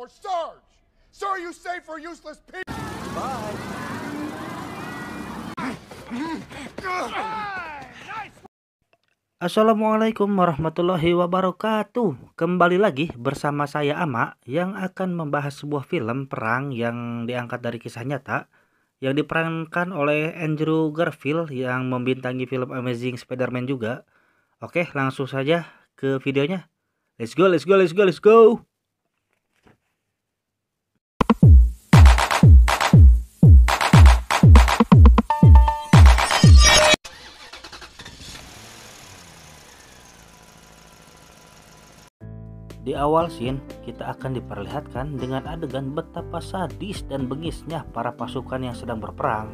for Sarge. So are you safe for useless people? Bye. Assalamualaikum warahmatullahi wabarakatuh. Kembali lagi bersama saya Ama yang akan membahas sebuah film perang yang diangkat dari kisah nyata yang diperankan oleh Andrew Garfield yang membintangi film Amazing Spider-Man juga. Oke, langsung saja ke videonya. Let's go, let's go, let's go, let's go. Di awal scene, kita akan diperlihatkan dengan adegan betapa sadis dan bengisnya para pasukan yang sedang berperang.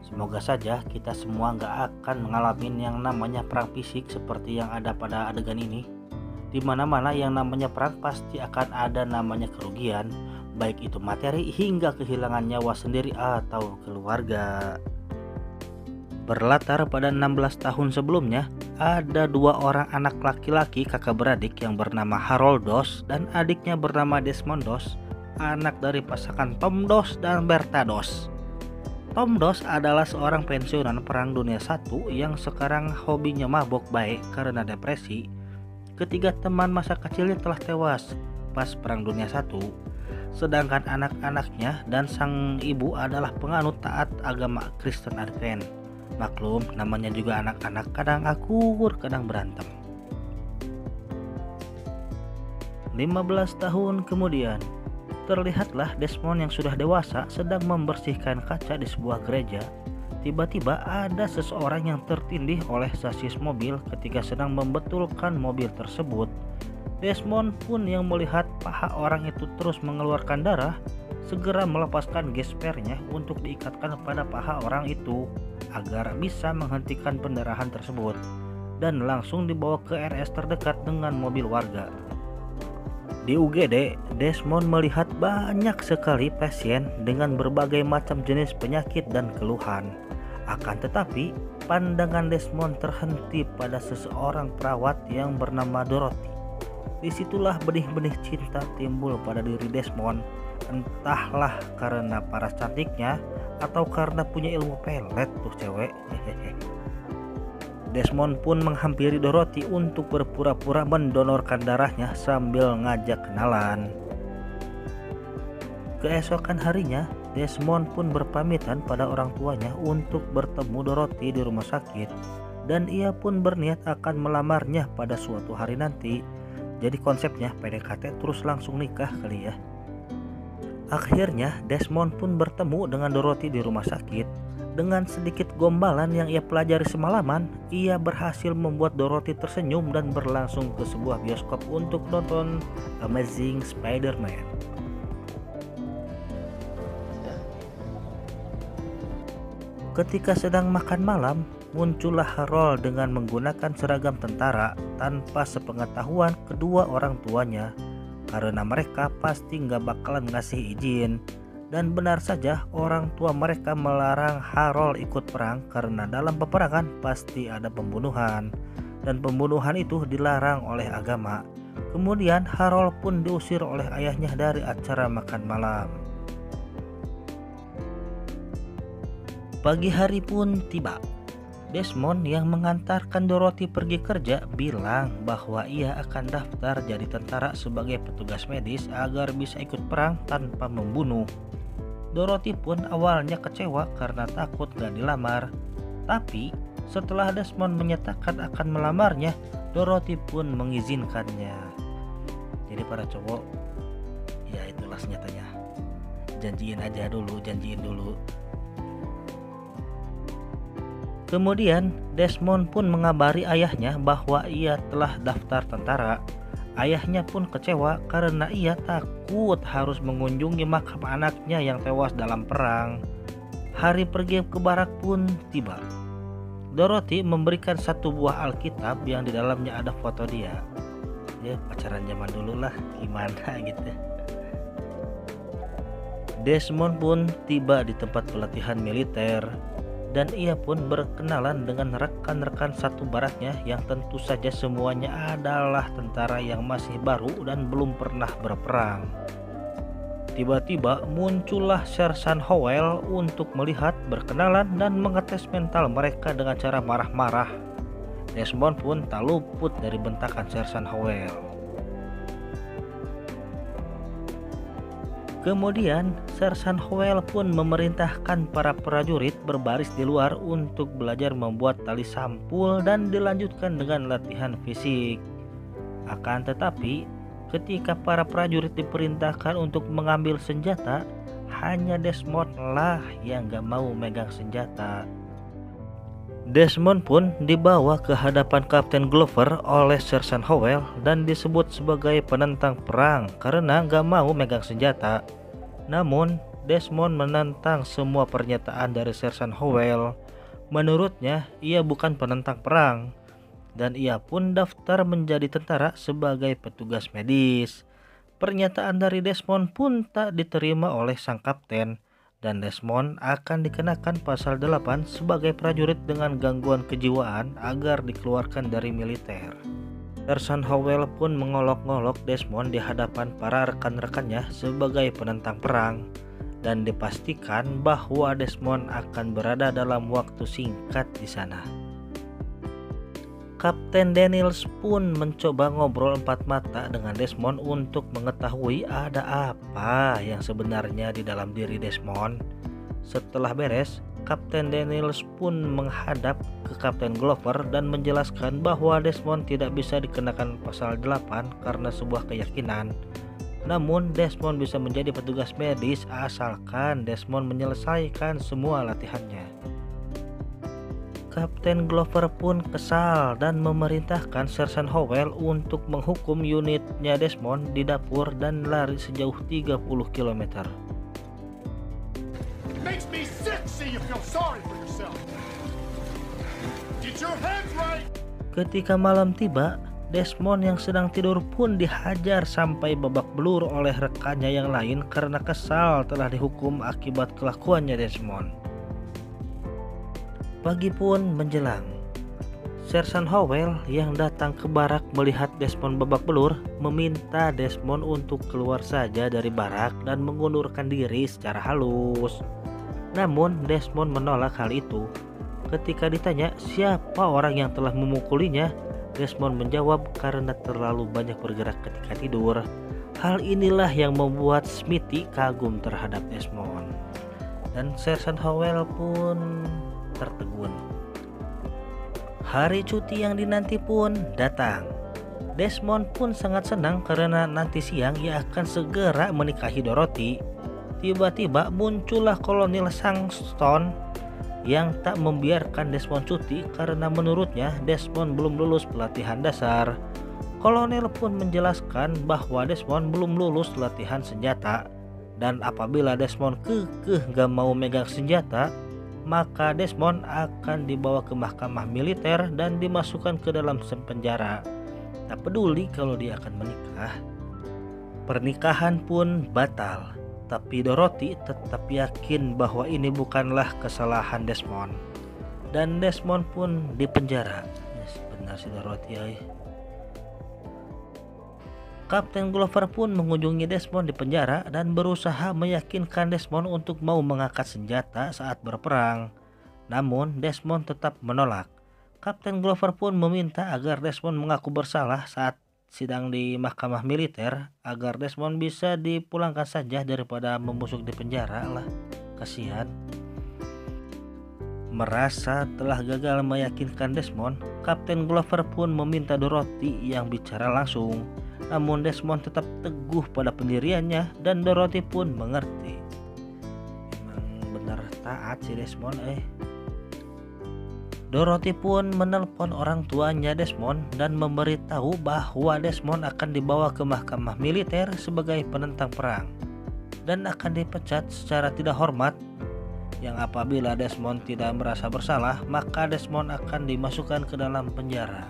Semoga saja kita semua nggak akan mengalami yang namanya perang fisik seperti yang ada pada adegan ini. Di mana-mana yang namanya perang pasti akan ada namanya kerugian, baik itu materi hingga kehilangan nyawa sendiri atau keluarga. Berlatar pada 16 tahun sebelumnya, ada dua orang anak laki-laki kakak beradik yang bernama Harold Doss dan adiknya bernama Desmond Doss, anak dari pasangan Tom Doss dan Bertha Doss. Tom Doss adalah seorang pensiunan Perang Dunia I yang sekarang hobinya mabok baik karena depresi. Ketiga teman masa kecilnya telah tewas pas Perang Dunia I, sedangkan anak-anaknya dan sang ibu adalah penganut taat agama Kristen Advent. Maklum, namanya juga anak-anak, kadang akur, kadang berantem. 15 tahun kemudian, terlihatlah Desmond yang sudah dewasa sedang membersihkan kaca di sebuah gereja. Tiba-tiba ada seseorang yang tertindih oleh sasis mobil ketika sedang membetulkan mobil tersebut. Desmond pun yang melihat paha orang itu terus mengeluarkan darah, segera melepaskan gespernya untuk diikatkan pada paha orang itu agar bisa menghentikan pendarahan tersebut dan langsung dibawa ke RS terdekat dengan mobil warga. Di UGD, Desmond melihat banyak sekali pasien dengan berbagai macam jenis penyakit dan keluhan. Akan tetapi, pandangan Desmond terhenti pada seseorang perawat yang bernama Dorothy. Disitulah benih-benih cinta timbul pada diri Desmond. Entahlah karena paras cantiknya atau karena punya ilmu pelet tuh cewek. Desmond pun menghampiri Dorothy untuk berpura-pura mendonorkan darahnya sambil ngajak kenalan. Keesokan harinya, Desmond pun berpamitan pada orang tuanya untuk bertemu Dorothy di rumah sakit dan ia pun berniat akan melamarnya pada suatu hari nanti. Jadi konsepnya PDKT terus langsung nikah kali ya. Akhirnya Desmond pun bertemu dengan Dorothy di rumah sakit. Dengan sedikit gombalan yang ia pelajari semalaman, ia berhasil membuat Dorothy tersenyum dan berlangsung ke sebuah bioskop untuk nonton Amazing Spider-Man. Ketika sedang makan malam, muncullah Harold dengan menggunakan seragam tentara tanpa sepengetahuan kedua orang tuanya. Karena mereka pasti nggak bakalan ngasih izin. Dan benar saja orang tua mereka melarang Harold ikut perang karena dalam peperangan pasti ada pembunuhan. Dan pembunuhan itu dilarang oleh agama. Kemudian Harold pun diusir oleh ayahnya dari acara makan malam. Pagi hari pun tiba. Desmond yang mengantarkan Dorothy pergi kerja bilang bahwa ia akan daftar jadi tentara sebagai petugas medis agar bisa ikut perang tanpa membunuh. Dorothy pun awalnya kecewa karena takut gak dilamar. Tapi setelah Desmond menyatakan akan melamarnya, Dorothy pun mengizinkannya. Jadi para cowok, ya itulah senjatanya. Janjiin aja dulu, janjiin dulu. Kemudian Desmond pun mengabari ayahnya bahwa ia telah daftar tentara. Ayahnya pun kecewa karena ia takut harus mengunjungi makam anaknya yang tewas dalam perang. Hari pergi ke barak pun tiba. Dorothy memberikan satu buah Alkitab yang di dalamnya ada foto dia. Ya pacaran zaman dulu lah, gimana gitu. Desmond pun tiba di tempat pelatihan militer. Dan ia pun berkenalan dengan rekan-rekan satu baraknya yang tentu saja semuanya adalah tentara yang masih baru dan belum pernah berperang. Tiba-tiba muncullah Sersan Howell untuk melihat, berkenalan, dan mengetes mental mereka dengan cara marah-marah. Desmond pun tak luput dari bentakan Sersan Howell. Kemudian Sersan Howell pun memerintahkan para prajurit berbaris di luar untuk belajar membuat tali sampul dan dilanjutkan dengan latihan fisik. Akan tetapi, ketika para prajurit diperintahkan untuk mengambil senjata, hanya Desmond lah yang gak mau megang senjata. Desmond pun dibawa ke hadapan Kapten Glover oleh Sersan Howell dan disebut sebagai penentang perang karena gak mau megang senjata. Namun Desmond menentang semua pernyataan dari Sersan Howell. Menurutnya ia bukan penentang perang, dan ia pun daftar menjadi tentara sebagai petugas medis. Pernyataan dari Desmond pun tak diterima oleh sang kapten, dan Desmond akan dikenakan pasal 8 sebagai prajurit dengan gangguan kejiwaan agar dikeluarkan dari militer. Sersan Howell pun mengolok-ngolok Desmond di hadapan para rekan-rekannya sebagai penentang perang, dan dipastikan bahwa Desmond akan berada dalam waktu singkat di sana. Kapten Daniels pun mencoba ngobrol empat mata dengan Desmond untuk mengetahui ada apa yang sebenarnya di dalam diri Desmond. Setelah beres, Kapten Daniels pun menghadap ke Kapten Glover dan menjelaskan bahwa Desmond tidak bisa dikenakan pasal 8 karena sebuah keyakinan. Namun Desmond bisa menjadi petugas medis asalkan Desmond menyelesaikan semua latihannya. Kapten Glover pun kesal dan memerintahkan Sersan Howell untuk menghukum unitnya Desmond di dapur dan lari sejauh 30 km. Makes me sick see you feel sorry for yourself. Get your heads right. Ketika malam tiba, Desmond yang sedang tidur pun dihajar sampai babak belur oleh rekannya yang lain karena kesal telah dihukum akibat kelakuannya Desmond. Pagi pun menjelang. Sersan Howell yang datang ke barak melihat Desmond babak belur meminta Desmond untuk keluar saja dari barak dan mengundurkan diri secara halus. Namun Desmond menolak hal itu. Ketika ditanya siapa orang yang telah memukulinya, Desmond menjawab karena terlalu banyak bergerak ketika tidur. Hal inilah yang membuat Smithy kagum terhadap Desmond. Dan Sersan Howell pun tertegun. Hari cuti yang dinanti pun datang. Desmond pun sangat senang karena nanti siang ia akan segera menikahi Dorothy. Tiba-tiba muncullah Kolonel Sangston yang tak membiarkan Desmond cuti karena menurutnya Desmond belum lulus pelatihan dasar. Kolonel pun menjelaskan bahwa Desmond belum lulus latihan senjata, dan apabila Desmond kekeh gak mau megang senjata, maka Desmond akan dibawa ke mahkamah militer dan dimasukkan ke dalam penjara. Tak peduli kalau dia akan menikah. Pernikahan pun batal, tapi Dorothy tetap yakin bahwa ini bukanlah kesalahan Desmond, dan Desmond pun dipenjara. Yes, benar si Dorothy. Kapten Glover pun mengunjungi Desmond di penjara dan berusaha meyakinkan Desmond untuk mau mengangkat senjata saat berperang. Namun Desmond tetap menolak. Kapten Glover pun meminta agar Desmond mengaku bersalah saat sidang di mahkamah militer agar Desmond bisa dipulangkan saja daripada membusuk di penjara lah. Kasihan. Merasa telah gagal meyakinkan Desmond, Kapten Glover pun meminta Dorothy yang bicara langsung. Namun Desmond tetap teguh pada pendiriannya dan Dorothy pun mengerti. Emang benar taat si Desmond. Dorothy pun menelpon orang tuanya Desmond dan memberitahu bahwa Desmond akan dibawa ke mahkamah militer sebagai penentang perang dan akan dipecat secara tidak hormat, yang apabila Desmond tidak merasa bersalah maka Desmond akan dimasukkan ke dalam penjara.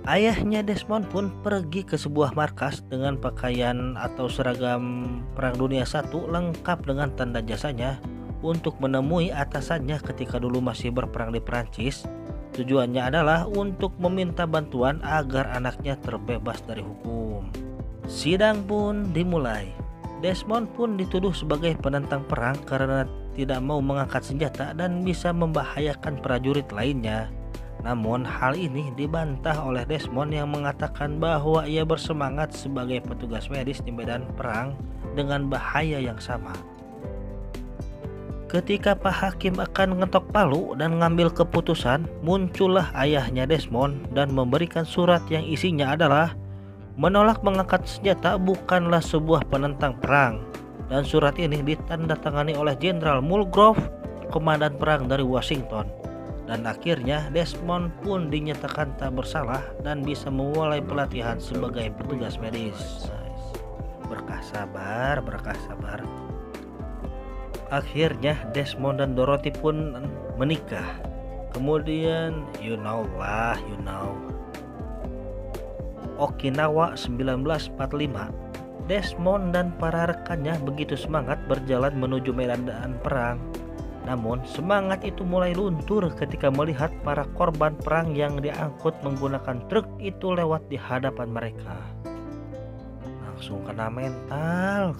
Ayahnya Desmond pun pergi ke sebuah markas dengan pakaian atau seragam Perang Dunia I lengkap dengan tanda jasanya untuk menemui atasannya ketika dulu masih berperang di Perancis. Tujuannya adalah untuk meminta bantuan agar anaknya terbebas dari hukum. Sidang pun dimulai. Desmond pun dituduh sebagai penentang perang karena tidak mau mengangkat senjata dan bisa membahayakan prajurit lainnya. Namun hal ini dibantah oleh Desmond yang mengatakan bahwa ia bersemangat sebagai petugas medis di medan perang dengan bahaya yang sama. Ketika Pak Hakim akan ngetok palu dan ngambil keputusan, muncullah ayahnya Desmond dan memberikan surat yang isinya adalah menolak mengangkat senjata bukanlah sebuah penentang perang, dan surat ini ditandatangani oleh Jenderal Mulgrove, komandan perang dari Washington. Dan akhirnya Desmond pun dinyatakan tak bersalah dan bisa memulai pelatihan sebagai petugas medis. Berkah sabar. Akhirnya Desmond dan Dorothy pun menikah. Kemudian you know. Okinawa 1945. Desmond dan para rekannya begitu semangat berjalan menuju medan perang. Namun semangat itu mulai luntur ketika melihat para korban perang yang diangkut menggunakan truk itu lewat di hadapan mereka. Langsung kena mental.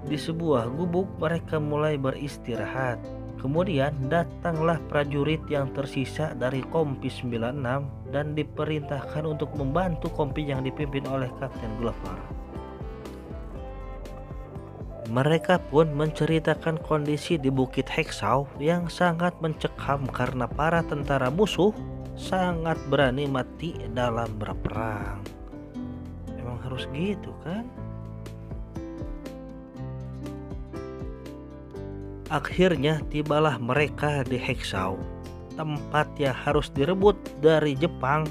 Di sebuah gubuk mereka mulai beristirahat. Kemudian datanglah prajurit yang tersisa dari Kompi 96 dan diperintahkan untuk membantu kompi yang dipimpin oleh Kapten Glover. Mereka pun menceritakan kondisi di Bukit Hacksaw yang sangat mencekam karena para tentara musuh sangat berani mati dalam berperang. Emang harus gitu kan? Akhirnya tibalah mereka di Hacksaw, tempat yang harus direbut dari Jepang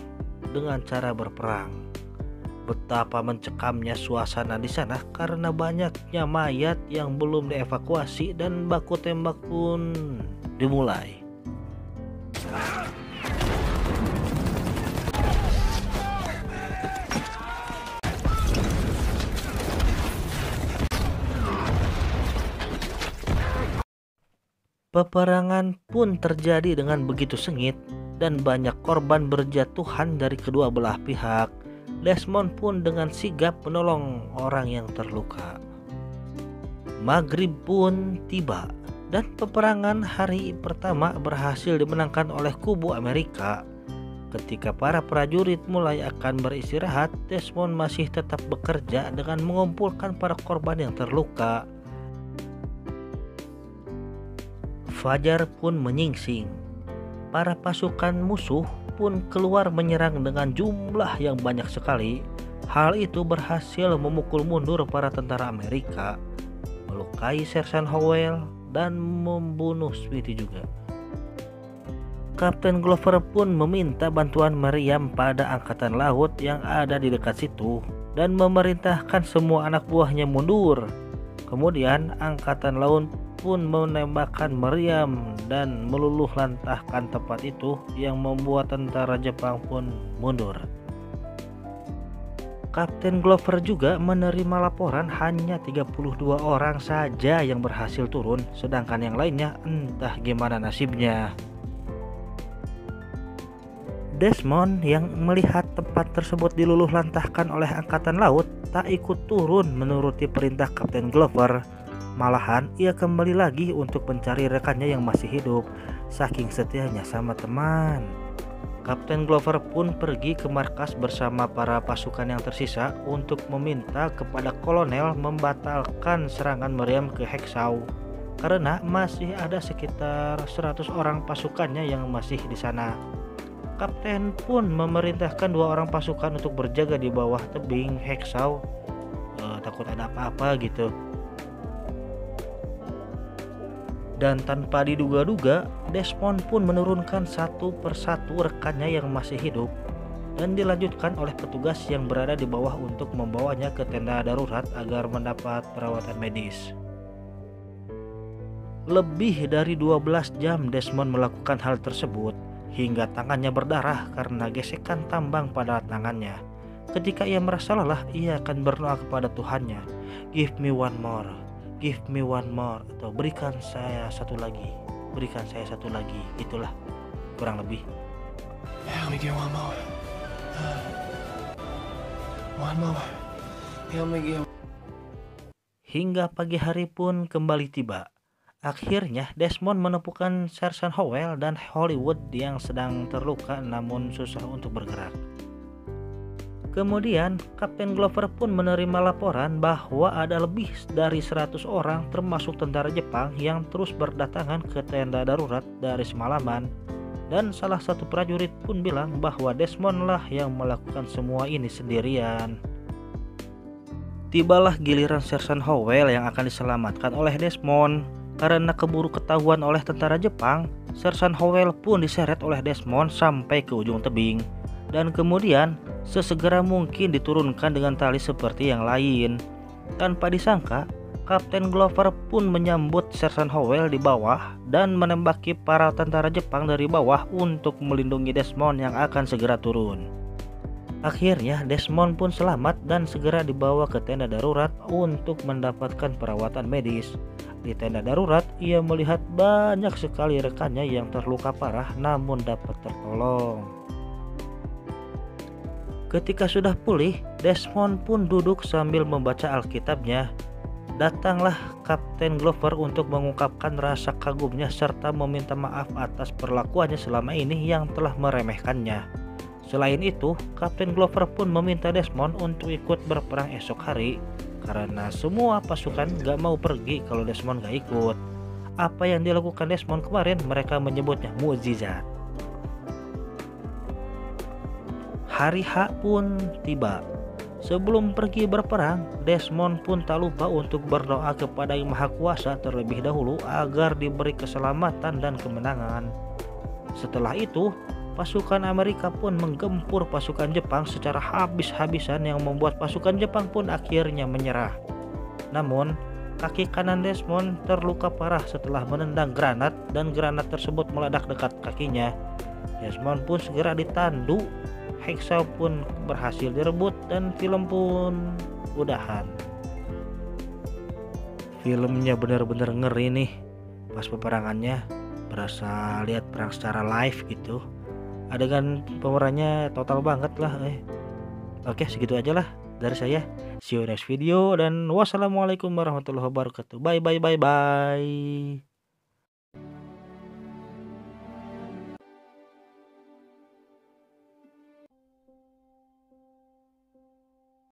dengan cara berperang. Betapa mencekamnya suasana di sana karena banyaknya mayat yang belum dievakuasi dan baku tembak pun dimulai. Peperangan pun terjadi dengan begitu sengit dan banyak korban berjatuhan dari kedua belah pihak. Desmond pun dengan sigap menolong orang yang terluka. Maghrib pun tiba dan peperangan hari pertama berhasil dimenangkan oleh kubu Amerika. Ketika para prajurit mulai akan beristirahat, Desmond masih tetap bekerja dengan mengumpulkan para korban yang terluka. Fajar pun menyingsing. Para pasukan musuh pun keluar menyerang dengan jumlah yang banyak sekali. Hal itu berhasil memukul mundur para tentara Amerika, melukai Sersan Howell dan membunuh Sweetie juga. Kapten Glover pun meminta bantuan meriam pada angkatan laut yang ada di dekat situ dan memerintahkan semua anak buahnya mundur. Kemudian angkatan laut pun menembakkan meriam dan meluluh lantahkan tempat itu yang membuat tentara Jepang pun mundur. Kapten Glover juga menerima laporan hanya 32 orang saja yang berhasil turun, sedangkan yang lainnya entah gimana nasibnya. Desmond yang melihat tempat tersebut diluluh lantahkan oleh angkatan laut tak ikut turun menuruti perintah Kapten Glover. Malahan ia kembali lagi untuk mencari rekannya yang masih hidup, saking setianya sama teman. Kapten Glover pun pergi ke markas bersama para pasukan yang tersisa untuk meminta kepada kolonel membatalkan serangan meriam ke Hacksaw karena masih ada sekitar 100 orang pasukannya yang masih di sana. Kapten pun memerintahkan 2 orang pasukan untuk berjaga di bawah tebing Hacksaw, takut ada apa-apa gitu. Dan tanpa diduga-duga, Desmond pun menurunkan satu persatu rekannya yang masih hidup dan dilanjutkan oleh petugas yang berada di bawah untuk membawanya ke tenda darurat agar mendapat perawatan medis. Lebih dari 12 jam Desmond melakukan hal tersebut hingga tangannya berdarah karena gesekan tambang pada tangannya. Ketika ia merasa lelah, ia akan berdoa kepada Tuhannya, "Give me one more. Give me one more," atau berikan saya satu lagi, itulah kurang lebih. Hingga pagi hari pun kembali tiba. Akhirnya Desmond menemukan Sersan Howell dan Hollywood yang sedang terluka namun susah untuk bergerak. Kemudian Kapten Glover pun menerima laporan bahwa ada lebih dari 100 orang termasuk tentara Jepang yang terus berdatangan ke tenda darurat dari semalaman. Dan salah satu prajurit pun bilang bahwa Desmond lah yang melakukan semua ini sendirian. Tibalah giliran Sersan Howell yang akan diselamatkan oleh Desmond. Karena keburu ketahuan oleh tentara Jepang, Sersan Howell pun diseret oleh Desmond sampai ke ujung tebing. Dan kemudian sesegera mungkin diturunkan dengan tali seperti yang lain. Tanpa disangka, Kapten Glover pun menyambut Sersan Howell di bawah dan menembaki para tentara Jepang dari bawah untuk melindungi Desmond yang akan segera turun. Akhirnya Desmond pun selamat dan segera dibawa ke tenda darurat untuk mendapatkan perawatan medis. Di tenda darurat, ia melihat banyak sekali rekannya yang terluka parah namun dapat tertolong. Ketika sudah pulih, Desmond pun duduk sambil membaca Alkitabnya. Datanglah Kapten Glover untuk mengungkapkan rasa kagumnya serta meminta maaf atas perlakuannya selama ini yang telah meremehkannya. Selain itu, Kapten Glover pun meminta Desmond untuk ikut berperang esok hari karena semua pasukan gak mau pergi kalau Desmond gak ikut. Apa yang dilakukan Desmond kemarin mereka menyebutnya mukjizat. Hari H pun tiba. Sebelum pergi berperang, Desmond pun tak lupa untuk berdoa kepada Yang Maha Kuasa terlebih dahulu agar diberi keselamatan dan kemenangan. Setelah itu, pasukan Amerika pun menggempur pasukan Jepang secara habis-habisan yang membuat pasukan Jepang pun akhirnya menyerah. Namun, kaki kanan Desmond terluka parah setelah menendang granat dan granat tersebut meledak dekat kakinya. Desmond pun segera ditandu, Hacksaw pun berhasil direbut dan film pun udahan. Filmnya benar-benar ngeri nih. Pas peperangannya berasa lihat perang secara live gitu. Adegan pemerannya total banget lah. Oke, segitu aja lah dari saya. See you next video dan wassalamualaikum warahmatullahi wabarakatuh. Bye bye bye bye.